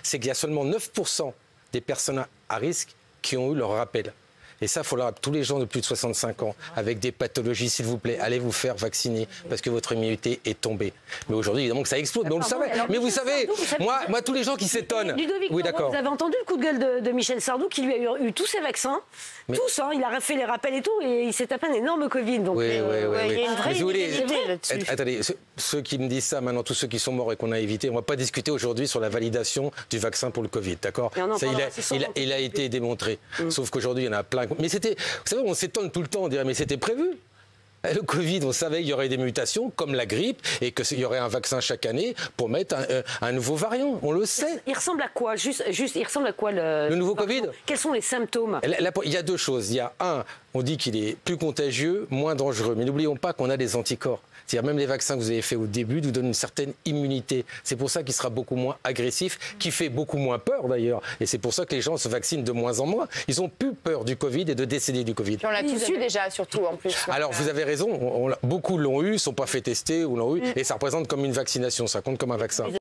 c'est qu'il y a seulement 9% des personnes à risque qui ont eu leur rappel. Et ça, il faut le rappeler, tous les gens de plus de 65 ans, avec des pathologies, s'il vous plaît, allez vous faire vacciner parce que votre immunité est tombée. Mais aujourd'hui, évidemment que ça explose, mais on le savait. Mais vous savez, moi, tous les gens qui s'étonnent... Ludovic, oui, d'accord. Vous avez entendu le coup de gueule de Michel Sardou qui lui a eu tous ses vaccins, tous, hein, il a fait les rappels et tout, et il s'est tapé un énorme Covid. Donc, oui. il y a une vraie inégalité là-dessus. Attendez, ceux qui me disent ça maintenant, tous ceux qui sont morts et qu'on a évité, on ne va pas discuter aujourd'hui sur la validation du vaccin pour le Covid, d'accord? Il a été démontré. Sauf qu'aujourd'hui, il y en a plein. Mais c'était... Vous savez, on s'étonne tout le temps, on dirait, mais c'était prévu. Le Covid, on savait qu'il y aurait des mutations, comme la grippe, et qu'il y aurait un vaccin chaque année pour mettre un nouveau variant. On le sait. Il ressemble à quoi il ressemble à quoi le nouveau Covid? Quels sont les symptômes? Il y a deux choses. Il y a un, on dit qu'il est plus contagieux, moins dangereux. Mais n'oublions pas qu'on a des anticorps. C'est-à-dire même les vaccins que vous avez faits au début nous donnent une certaine immunité. C'est pour ça qu'il sera beaucoup moins agressif, qui fait beaucoup moins peur d'ailleurs. Et c'est pour ça que les gens se vaccinent de moins en moins. Ils ont plus peur du Covid et de décéder du Covid. Puis on l'a tous eu déjà, surtout en plus. Alors vous avez raison, beaucoup l'ont eu, ne sont pas fait tester ou l'ont eu. Et ça représente comme une vaccination, ça compte comme un vaccin.